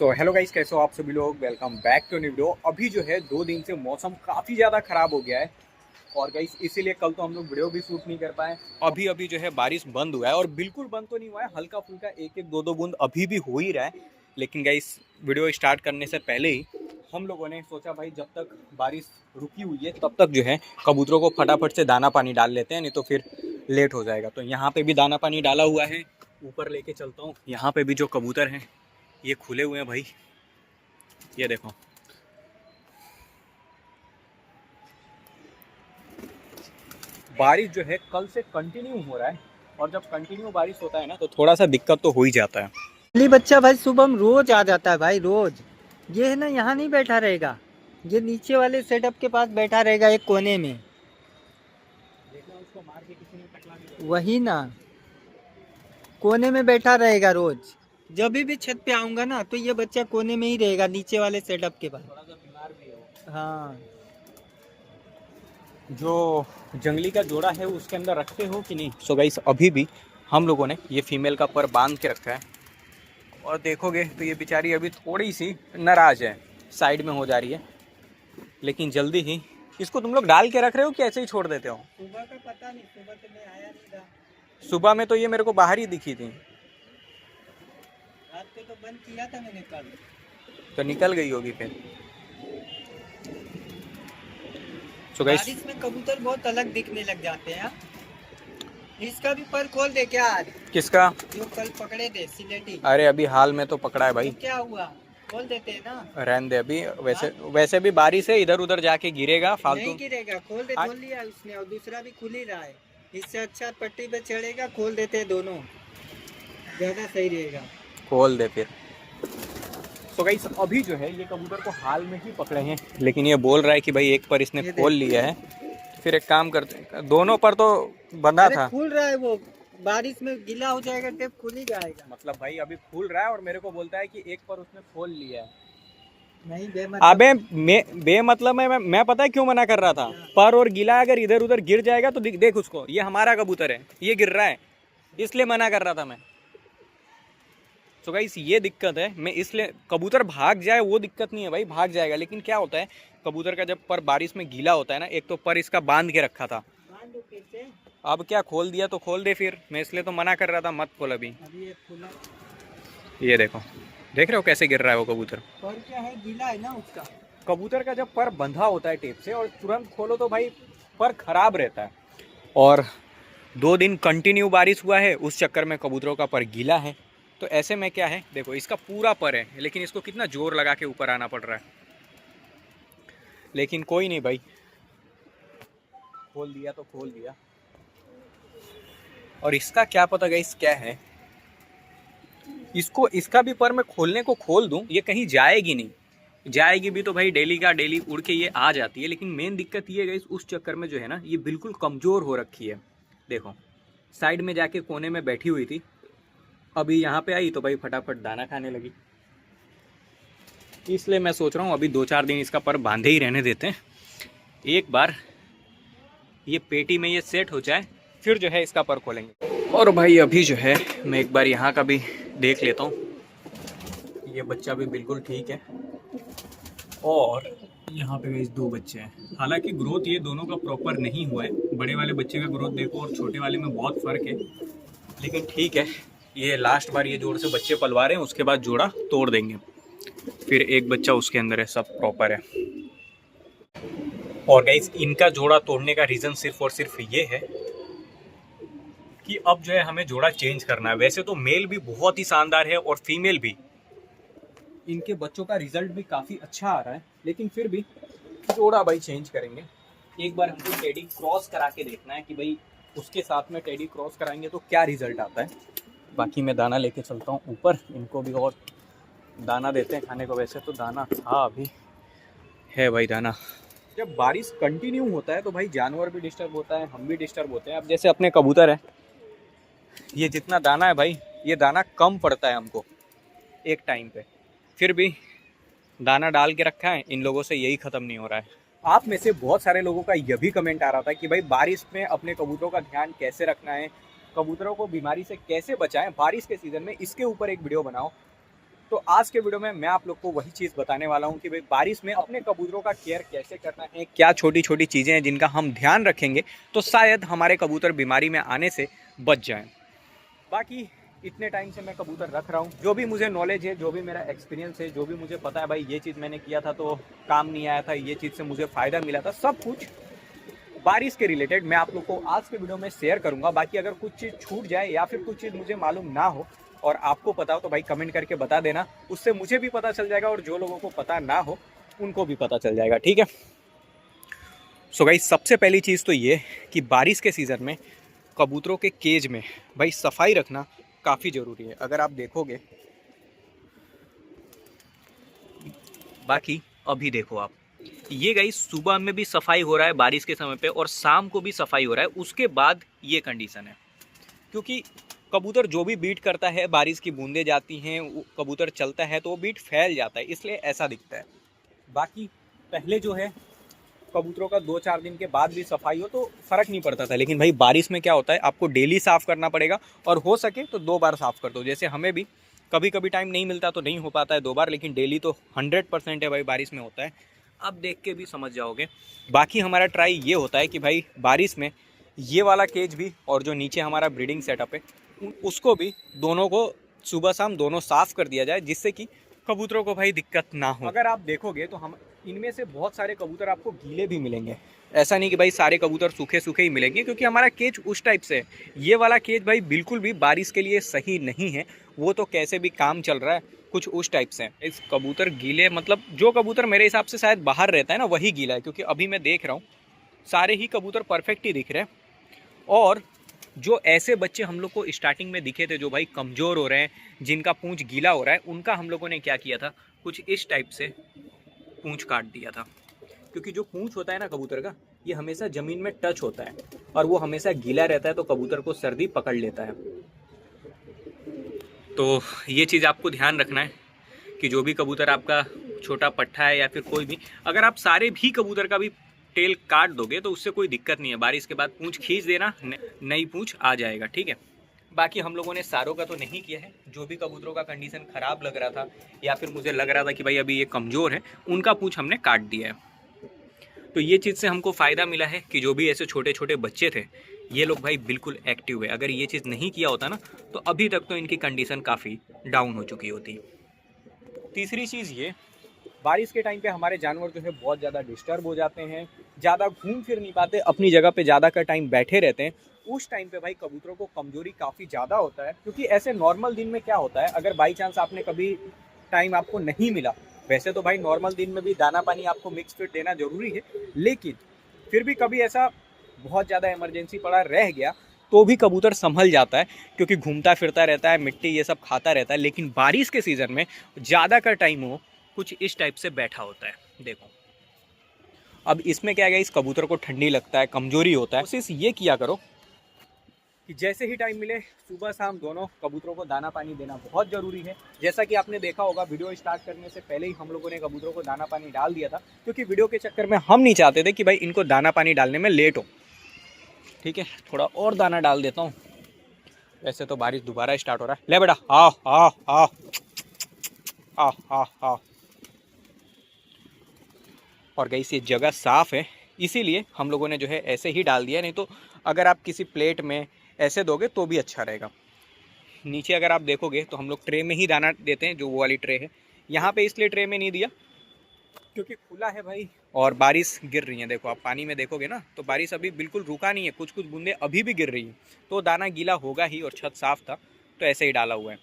So hello guys, कैसे हो आप सभी लोग। Welcome back to new video. अभी जो है 2 दिन से मौसम काफ़ी ज़्यादा ख़राब हो गया है और गाइस इसीलिए कल तो हम लोग वीडियो भी शूट नहीं कर पाए। अभी अभी जो है बारिश बंद हुआ है और बिल्कुल बंद तो नहीं हुआ है, हल्का फुल्का एक एक दो दो बूंद अभी भी हो ही रहा है। लेकिन गाइस वीडियो स्टार्ट करने से पहले ही हम लोगों ने सोचा भाई जब तक बारिश रुकी हुई है तब तक जो है कबूतरों को फटाफट से दाना पानी डाल लेते हैं, नहीं तो फिर लेट हो जाएगा। तो यहाँ पे भी दाना पानी डाला हुआ है, ऊपर लेके चलता हूँ। यहाँ पे भी जो कबूतर हैं ये खुले हुए हैं भाई, ये देखो। बारिश जो है कल से कंटिन्यू हो रहा है और जब कंटिन्यू बारिश होता है ना तो थोड़ा सा दिक्कत तो हो ही जाता है। अली बच्चा भाई सुबह रोज आ जाता है भाई, रोज। ये है ना, यहाँ नहीं बैठा रहेगा, ये नीचे वाले सेटअप के पास बैठा रहेगा एक कोने में। उसको मार के किसी ने टकला दिया। वही ना, कोने में बैठा रहेगा रोज। जब भी छत पे आऊंगा ना तो ये बच्चा कोने में ही रहेगा, नीचे वाले सेटअप के पास। थोड़ा सा बीमार भी है वो। हाँ। जो जंगली का जोड़ा है उसके अंदर रखते हो कि नहीं? सो गाइस अभी भी हम लोगों ने ये फीमेल का पर बांध के रखा है और देखोगे तो ये बेचारी अभी थोड़ी सी नाराज है, साइड में हो जा रही है। लेकिन जल्दी ही इसको तुम लोग डाल के रख रहे हो कि ऐसे ही छोड़ देते हो? सुबह का पता नहीं, सुबह तो मैं आया नहीं था। सुबह में तो ये मेरे को बाहर ही दिखी थी। रात को तो बंद किया था मैंने कल। तो निकल गई होगी फिर। तो गाइस बारिश में कबूतर बहुत अलग दिखने लग जाते हैं। इसका भी पर खोल दे क्या आज? किसका? जो कल पकड़े थे सिलेटी। अरे अभी हाल में तो पकड़ा है भाई। तो क्या हुआ, खोल देते हैं ना। रहने दे अभी। वैसे भी बारिश है, इधर उधर जाके गिरेगा फालतू। नहीं गिरेगा, खोल दे। खोल लिया उसने और दूसरा भी खुल ही रहा है। इससे अच्छा पट्टी पे चढ़ेगा, खोल देते हैं दोनों, ज्यादा सही रहेगा। खोल दे फिर। तो गाइस अभी जो है ये कबूतर को हाल में ही पकड़े हैं, लेकिन ये बोल रहा है कि भाई एक पर इसने खोल लिया है। फिर एक काम करते हैं, दोनों पर तो बंधा था। खुल रहा है वो, बारिश में गीला हो जाएगा टेप, खुल ही जाएगा। मतलब भाई अभी खुल रहा है और मेरे को बोलता है कि एक पर उसने खोल लिया है। नहीं बेमतलब। अबे बेमतलब में मैं पता है क्यों मना कर रहा था? पर और गीला अगर इधर उधर गिर जाएगा तो देख उसको, ये हमारा कबूतर है, ये गिर रहा है, इसलिए मना कर रहा था मैं। तो गाइस ये दिक्कत है, मैं इसलिए कबूतर भाग जाए वो दिक्कत नहीं है भाई, भाग जाएगा। लेकिन क्या होता है कबूतर का जब पर बारिश में गीला होता है ना, एक तो पर इसका बांध के रखा था, अब क्या खोल दिया तो खोल दे फिर। मैं इसलिए तो मना कर रहा था मत खोल अभी। ये खुला। ये देखो, देख रहे हो कैसे गिर रहा है वो कबूतर। पर क्या है, गीला है ना उसका। कबूतर का जब पर बंधा होता है टेप से और तुरंत खोलो तो भाई पर खराब रहता है। और 2 दिन कंटिन्यू बारिश हुआ है, उस चक्कर में कबूतरों का पर गीला है। तो ऐसे में क्या है, देखो इसका पूरा पर है लेकिन इसको कितना जोर लगा के ऊपर आना पड़ रहा है। लेकिन कोई नहीं भाई, खोल दिया तो खोल दिया। और इसका क्या पता गाइस क्या है, इसको इसका भी पर मैं खोलने को खोल दूं, ये कहीं जाएगी नहीं। जाएगी भी तो भाई डेली का डेली उड़ के ये आ जाती है। लेकिन मेन दिक्कत ये गाइस उस चक्कर में जो है ना, ये बिल्कुल कमज़ोर हो रखी है। देखो साइड में जाके कोने में बैठी हुई थी, अभी यहाँ पे आई तो भाई फटाफट दाना खाने लगी। इसलिए मैं सोच रहा हूँ अभी 2-4 दिन इसका पर बांधे ही रहने देते हैं, एक बार ये पेटी में ये सेट हो जाए फिर जो है इसका पर खोलेंगे। और भाई अभी जो है मैं एक बार यहाँ का भी देख लेता हूँ। ये बच्चा भी बिल्कुल ठीक है और यहाँ पे गाइस 2 बच्चे हैं। हालांकि ग्रोथ ये दोनों का प्रॉपर नहीं हुआ है, बड़े वाले बच्चे का ग्रोथ देखो और छोटे वाले में बहुत फ़र्क है। लेकिन ठीक है, ये लास्ट बार ये जोड़ से बच्चे पलवा रहे हैं, उसके बाद जोड़ा तोड़ देंगे। फिर एक बच्चा उसके अंदर है, सब प्रॉपर है। और गाइस इनका जोड़ा तोड़ने का रीज़न सिर्फ और सिर्फ ये है कि अब जो है हमें जोड़ा चेंज करना है। वैसे तो मेल भी बहुत ही शानदार है और फीमेल भी, इनके बच्चों का रिजल्ट भी काफ़ी अच्छा आ रहा है, लेकिन फिर भी जोड़ा भाई चेंज करेंगे। एक बार हमको टेडी क्रॉस करा के देखना है कि भाई उसके साथ में टेडी क्रॉस कराएंगे तो क्या रिजल्ट आता है। बाकी मैं दाना लेके चलता हूँ ऊपर, इनको भी और दाना देते हैं खाने को। वैसे तो दाना था, अभी है भाई दाना। जब बारिश कंटिन्यू होता है तो भाई जानवर भी डिस्टर्ब होता है, हम भी डिस्टर्ब होते हैं। अब जैसे अपने कबूतर है, ये जितना दाना है भाई, ये दाना कम पड़ता है हमको एक टाइम पे, फिर भी दाना डाल के रखा है, इन लोगों से यही ख़त्म नहीं हो रहा है। आप में से बहुत सारे लोगों का यह भी कमेंट आ रहा था कि भाई बारिश में अपने कबूतरों का ध्यान कैसे रखना है, कबूतरों को बीमारी से कैसे बचाएं बारिश के सीज़न में, इसके ऊपर एक वीडियो बनाओ। तो आज के वीडियो में मैं आप लोग को वही चीज़ बताने वाला हूँ कि भाई बारिश में अपने कबूतरों का केयर कैसे करना है, क्या छोटी छोटी चीज़ें हैं जिनका हम ध्यान रखेंगे तो शायद हमारे कबूतर बीमारी में आने से बच जाएं। बाकी इतने टाइम से मैं कबूतर रख रहा हूँ, जो भी मुझे नॉलेज है, जो भी मेरा एक्सपीरियंस है, जो भी मुझे पता है भाई ये चीज़ मैंने किया था तो काम नहीं आया था, ये चीज़ से मुझे फ़ायदा मिला था, सब कुछ बारिश के रिलेटेड मैं आप लोग को आज के वीडियो में शेयर करूंगा। बाकी अगर कुछ चीज़ छूट जाए या फिर कुछ चीज़ मुझे मालूम ना हो और आपको पता हो तो भाई कमेंट करके बता देना, उससे मुझे भी पता चल जाएगा और जो लोगों को पता ना हो उनको भी पता चल जाएगा, ठीक है। सो गाइस, सबसे पहली चीज़ तो ये कि बारिश के सीज़न में कबूतरों के केज में भाई सफाई रखना काफ़ी ज़रूरी है। अगर आप देखोगे, बाकी अभी देखो आप, ये गाइस सुबह में भी सफाई हो रहा है बारिश के समय पे और शाम को भी सफाई हो रहा है, उसके बाद ये कंडीशन है। क्योंकि कबूतर जो भी बीट करता है, बारिश की बूंदें जाती हैं, कबूतर चलता है तो वो बीट फैल जाता है, इसलिए ऐसा दिखता है। बाकी पहले जो है कबूतरों का 2-4 दिन के बाद भी सफाई हो तो फ़र्क नहीं पड़ता था, लेकिन भाई बारिश में क्या होता है, आपको डेली साफ़ करना पड़ेगा और हो सके तो 2 बार साफ़ कर दो। जैसे हमें भी कभी कभी टाइम नहीं मिलता तो नहीं हो पाता है 2 बार, लेकिन डेली तो 100% है भाई बारिश में होता है। आप देख के भी समझ जाओगे। बाकी हमारा ट्राई ये होता है कि भाई बारिश में ये वाला केज भी और जो नीचे हमारा ब्रीडिंग सेटअप है उसको भी, दोनों को सुबह शाम दोनों साफ़ कर दिया जाए, जिससे कि कबूतरों को भाई दिक्कत ना हो। अगर आप देखोगे तो हम इनमें से बहुत सारे कबूतर आपको गीले भी मिलेंगे, ऐसा नहीं कि भाई सारे कबूतर सूखे सूखे ही मिलेंगे, क्योंकि हमारा केज उस टाइप से है। ये वाला केज भाई बिल्कुल भी बारिश के लिए सही नहीं है, वो तो कैसे भी काम चल रहा है, कुछ उस टाइप से। इस कबूतर गीले मतलब जो कबूतर मेरे हिसाब से शायद बाहर रहता है ना वही गीला है, क्योंकि अभी मैं देख रहा हूँ सारे ही कबूतर परफेक्ट ही दिख रहे हैं। और जो ऐसे बच्चे हम लोग को स्टार्टिंग में दिखे थे जो भाई कमज़ोर हो रहे हैं, जिनका पूंछ गीला हो रहा है, उनका हम लोगों ने क्या किया था, कुछ इस टाइप से पूंछ काट दिया था। क्योंकि जो पूंछ होता है ना कबूतर का, ये हमेशा ज़मीन में टच होता है और वो हमेशा गीला रहता है, तो कबूतर को सर्दी पकड़ लेता है। तो ये चीज़ आपको ध्यान रखना है कि जो भी कबूतर आपका छोटा पट्ठा है या फिर कोई भी, अगर आप सारे भी कबूतर का भी टेल काट दोगे तो उससे कोई दिक्कत नहीं है, बारिश के बाद पूंछ खींच देना, नई पूंछ आ जाएगा, ठीक है। बाकी हम लोगों ने सारों का तो नहीं किया है, जो भी कबूतरों का कंडीशन ख़राब लग रहा था या फिर मुझे लग रहा था कि भाई अभी ये कमज़ोर है, उनका पूंछ हमने काट दिया है। तो ये चीज़ से हमको फ़ायदा मिला है कि जो भी ऐसे छोटे छोटे बच्चे थे, ये लोग भाई बिल्कुल एक्टिव है। अगर ये चीज़ नहीं किया होता ना तो अभी तक तो इनकी कंडीशन काफ़ी डाउन हो चुकी होती। तीसरी चीज़ ये, बारिश के टाइम पे हमारे जानवर जो है बहुत ज़्यादा डिस्टर्ब हो जाते हैं, ज़्यादा घूम फिर नहीं पाते, अपनी जगह पे ज़्यादा का टाइम बैठे रहते हैं। उस टाइम पे भाई कबूतरों को कमज़ोरी काफ़ी ज़्यादा होता है। क्योंकि ऐसे नॉर्मल दिन में क्या होता है, अगर बाई चांस आपने कभी टाइम आपको नहीं मिला, वैसे तो भाई नॉर्मल दिन में भी दाना पानी आपको मिक्स फीड देना ज़रूरी है, लेकिन फिर भी कभी ऐसा बहुत ज़्यादा इमरजेंसी पड़ा रह गया तो भी कबूतर संभल जाता है, क्योंकि घूमता फिरता रहता है, मिट्टी ये सब खाता रहता है। लेकिन बारिश के सीज़न में ज़्यादा का टाइम हो कुछ इस टाइप से बैठा होता है। देखो अब इसमें क्या है, इस कबूतर को ठंडी लगता है, कमज़ोरी होता है। कोशिश ये किया करो कि जैसे ही टाइम मिले सुबह शाम दोनों कबूतरों को दाना पानी देना बहुत ज़रूरी है। जैसा कि आपने देखा होगा, वीडियो स्टार्ट करने से पहले ही हम लोगों ने कबूतरों को दाना पानी डाल दिया था, क्योंकि वीडियो के चक्कर में हम नहीं चाहते थे कि भाई इनको दाना पानी डालने में लेट हो। ठीक है, थोड़ा और दाना डाल देता हूँ। वैसे तो बारिश दोबारा स्टार्ट हो रहा है। ले बेटा, हाँ हाँ हाँ हाँ हाँ हाँ। और गाइस ये जगह साफ़ है, इसीलिए हम लोगों ने जो है ऐसे ही डाल दिया, नहीं तो अगर आप किसी प्लेट में ऐसे दोगे तो भी अच्छा रहेगा। नीचे अगर आप देखोगे तो हम लोग ट्रे में ही दाना देते हैं, जो वो वाली ट्रे है। यहाँ पे इसलिए ट्रे में नहीं दिया क्योंकि खुला है भाई और बारिश गिर रही है। देखो आप पानी में देखोगे ना तो बारिश अभी बिल्कुल रुका नहीं है, कुछ कुछ बूंदे अभी भी गिर रही हैं, तो दाना गीला होगा ही और छत साफ़ था तो ऐसे ही डाला हुआ है।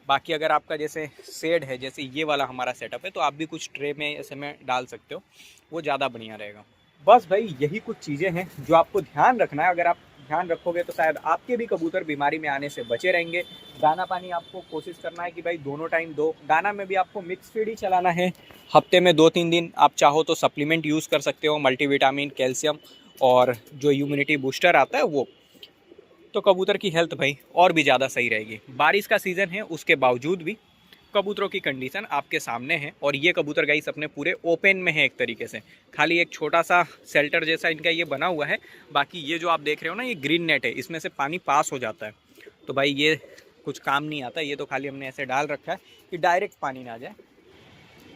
बाकी अगर आपका जैसे शेड है, जैसे ये वाला हमारा सेटअप है, तो आप भी कुछ ट्रे में ऐसे में डाल सकते हो, वो ज़्यादा बढ़िया रहेगा। बस भाई यही कुछ चीज़ें हैं जो आपको ध्यान रखना है। अगर आप ध्यान रखोगे तो शायद आपके भी कबूतर बीमारी में आने से बचे रहेंगे। दाना पानी आपको कोशिश करना है कि भाई दोनों टाइम दो। दाना में भी आपको मिक्स फीड ही चलाना है। हफ्ते में 2-3 दिन आप चाहो तो सप्लीमेंट यूज़ कर सकते हो, मल्टीविटामिन, कैल्शियम और जो इम्यूनिटी बूस्टर आता है वो। तो कबूतर की हेल्थ भाई और भी ज़्यादा सही रहेगी। बारिश का सीज़न है, उसके बावजूद भी कबूतरों की कंडीशन आपके सामने है। और ये कबूतर गाइस अपने पूरे ओपन में है एक तरीके से, खाली एक छोटा सा शेल्टर जैसा इनका ये बना हुआ है। बाकी ये जो आप देख रहे हो ना, ये ग्रीन नेट है, इसमें से पानी पास हो जाता है। तो भाई ये कुछ काम नहीं आता, ये तो खाली हमने ऐसे डाल रखा है कि डायरेक्ट पानी ना जाए।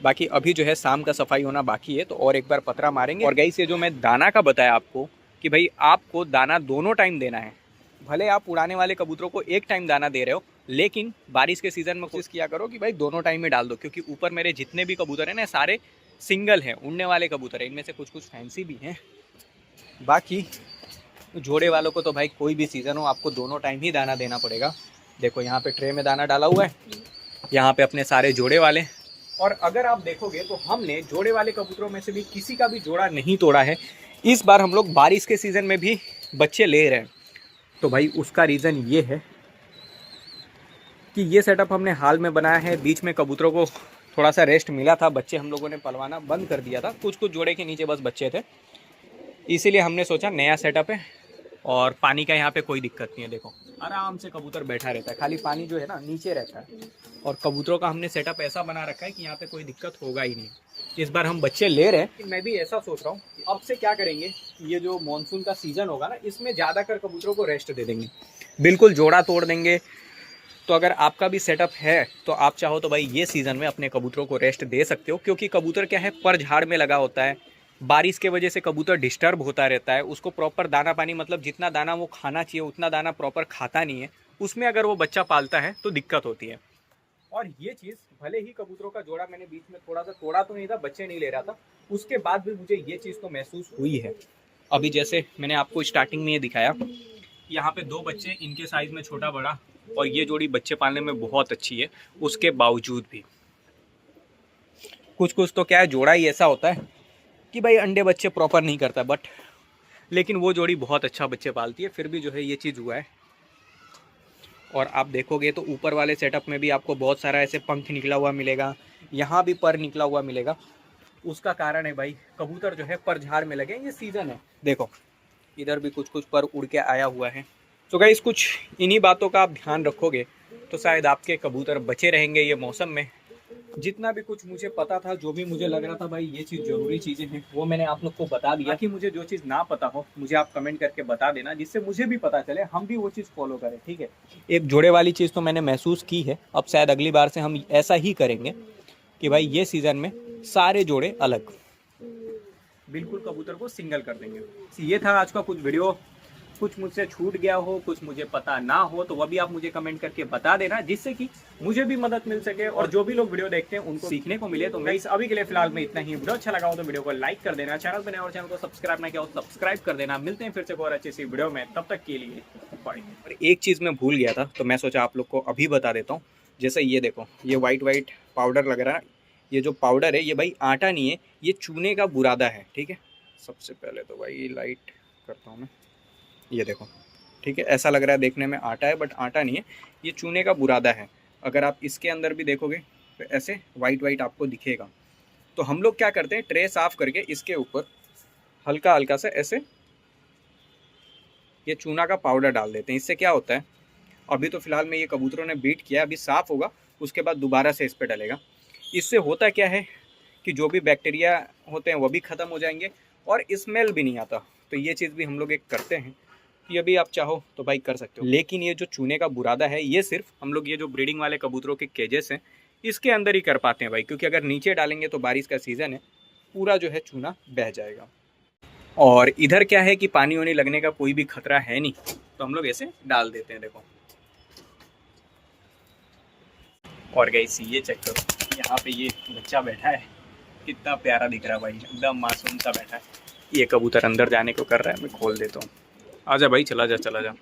बाकी अभी जो है शाम का सफाई होना बाकी है, तो और एक बार पतरा मारेंगे। और गाइस ये जो मैं दाना का बताया आपको कि भाई आपको दाना दोनों टाइम देना है। भले आप उड़ाने वाले कबूतरों को एक टाइम दाना दे रहे हो, लेकिन बारिश के सीज़न में कोशिश किया करो कि भाई दोनों टाइम में डाल दो, क्योंकि ऊपर मेरे जितने भी कबूतर हैं ना सारे सिंगल हैं, उड़ने वाले कबूतर हैं। इनमें से कुछ कुछ फैंसी भी हैं, बाकी जोड़े वालों को तो भाई कोई भी सीज़न हो आपको दोनों टाइम ही दाना देना पड़ेगा। देखो यहाँ पे ट्रे में दाना डाला हुआ है, यहाँ पे अपने सारे जोड़े वाले। और अगर आप देखोगे तो हमने जोड़े वाले कबूतरों में से भी किसी का भी जोड़ा नहीं तोड़ा है। इस बार हम लोग बारिश के सीज़न में भी बच्चे ले रहे हैं, तो भाई उसका रीज़न ये है कि ये सेटअप हमने हाल में बनाया है। बीच में कबूतरों को थोड़ा सा रेस्ट मिला था, बच्चे हम लोगों ने पलवाना बंद कर दिया था, कुछ कुछ जोड़े के नीचे बस बच्चे थे, इसीलिए हमने सोचा नया सेटअप है। और पानी का यहाँ पे कोई दिक्कत नहीं है, देखो आराम से कबूतर बैठा रहता है, खाली पानी जो है ना नीचे रहता है। और कबूतरों का हमने सेटअप ऐसा बना रखा है कि यहाँ पे कोई दिक्कत होगा ही नहीं। इस बार हम बच्चे ले रहे हैं। मैं भी ऐसा सोच रहा हूँ कि अब से क्या करेंगे, ये जो मानसून का सीज़न होगा ना, इसमें ज़्यादातर कबूतरों को रेस्ट दे देंगे, बिल्कुल जोड़ा तोड़ देंगे। तो अगर आपका भी सेटअप है तो आप चाहो तो भाई ये सीज़न में अपने कबूतरों को रेस्ट दे सकते हो, क्योंकि कबूतर क्या है पर झाड़ में लगा होता है, बारिश के वजह से कबूतर डिस्टर्ब होता रहता है, उसको प्रॉपर दाना पानी मतलब जितना दाना वो खाना चाहिए उतना दाना प्रॉपर खाता नहीं है। उसमें अगर वो बच्चा पालता है तो दिक्कत होती है। और ये चीज़ भले ही कबूतरों का जोड़ा मैंने बीच में थोड़ा सा तोड़ा तो नहीं था, बच्चे नहीं ले रहा था, उसके बाद भी मुझे ये चीज़ तो महसूस हुई है। अभी जैसे मैंने आपको स्टार्टिंग में ये दिखाया, यहाँ पे 2 बच्चे, इनके साइज़ में छोटा बड़ा, और ये जोड़ी बच्चे पालने में बहुत अच्छी है। उसके बावजूद भी कुछ कुछ तो क्या है, जोड़ा ही ऐसा होता है कि भाई अंडे बच्चे प्रॉपर नहीं करता, बट लेकिन वो जोड़ी बहुत अच्छा बच्चे पालती है, फिर भी जो है ये चीज़ हुआ है। और आप देखोगे तो ऊपर वाले सेटअप में भी आपको बहुत सारा ऐसे पंख निकला हुआ मिलेगा, यहाँ भी पर निकला हुआ मिलेगा। उसका कारण है भाई कबूतर जो है पर झाड़ में लगे, ये सीज़न है। देखो इधर भी कुछ कुछ पर उड़ के आया हुआ है। तो गाइस कुछ इन्हीं बातों का आप ध्यान रखोगे तो शायद आपके कबूतर बचे रहेंगे ये मौसम में। जितना भी कुछ मुझे पता था, जो भी मुझे लग रहा था भाई ये चीज़ ज़रूरी चीज़ें हैं, वो मैंने आप लोग को बता दिया। कि मुझे जो चीज़ ना पता हो मुझे आप कमेंट करके बता देना, जिससे मुझे भी पता चले, हम भी वो चीज़ फॉलो करें, ठीक है। एक जोड़े वाली चीज़ तो मैंने महसूस की है, अब शायद अगली बार से हम ऐसा ही करेंगे कि भाई ये सीज़न में सारे जोड़े अलग, बिल्कुल कबूतर को सिंगल कर देंगे। ये था आज का कुछ वीडियो। कुछ मुझसे छूट गया हो, कुछ मुझे पता ना हो, तो वह भी आप मुझे कमेंट करके बता देना, जिससे कि मुझे भी मदद मिल सके और जो भी लोग वीडियो देखते हैं उनको सीखने को मिले। तो मैं अभी के लिए फिलहाल में इतना ही। वीडियो अच्छा लगा हो तो वीडियो को लाइक कर देना, चैनल पर नए और चैनल को सब्सक्राइब ना किया हो सब्सक्राइब कर देना। मिलते हैं फिर से और अच्छी सी वीडियो में, तब तक के लिए बाय। और एक चीज़ मैं भूल गया था, तो मैं सोचा आप लोग को अभी बता देता हूँ। जैसे ये देखो, ये वाइट वाइट पाउडर लग रहा है, ये जो पाउडर है ये भाई आटा नहीं है, ये चूने का बुरादा है, ठीक है। सबसे पहले तो भाई लाइट करता हूँ मैं, ये देखो, ठीक है। ऐसा लग रहा है देखने में आटा है, बट आटा नहीं है, ये चूने का बुरादा है। अगर आप इसके अंदर भी देखोगे तो ऐसे वाइट वाइट आपको दिखेगा। तो हम लोग क्या करते हैं, ट्रे साफ करके इसके ऊपर हल्का हल्का से ऐसे ये चूना का पाउडर डाल देते हैं। इससे क्या होता है, अभी तो फिलहाल में ये कबूतरों ने बीट किया, अभी साफ़ होगा, उसके बाद दोबारा से इस पर डलेगा। इससे होता क्या है कि जो भी बैक्टीरिया होते हैं वो भी ख़त्म हो जाएंगे और स्मेल भी नहीं आता। तो ये चीज़ भी हम लोग एक करते हैं, ये भी आप चाहो तो भाई कर सकते हो। लेकिन ये जो चूने का बुरादा है ये सिर्फ हम लोग ये जो ब्रीडिंग वाले कबूतरों के केजेस हैं इसके अंदर ही कर पाते हैं भाई, क्योंकि अगर नीचे डालेंगे तो बारिश का सीज़न है, पूरा जो है चूना बह जाएगा। और इधर क्या है कि पानी वानी लगने का कोई भी खतरा है नहीं, तो हम लोग ऐसे डाल देते हैं। देखो और गाइस ये चेक करो, यहाँ पे ये बच्चा बैठा है, कितना प्यारा दिख रहा है भाई, एकदम मासूम सा बैठा है। ये कबूतर अंदर जाने को कर रहा है, मैं खोल देता हूँ। आजा भाई, चला जा चला जा।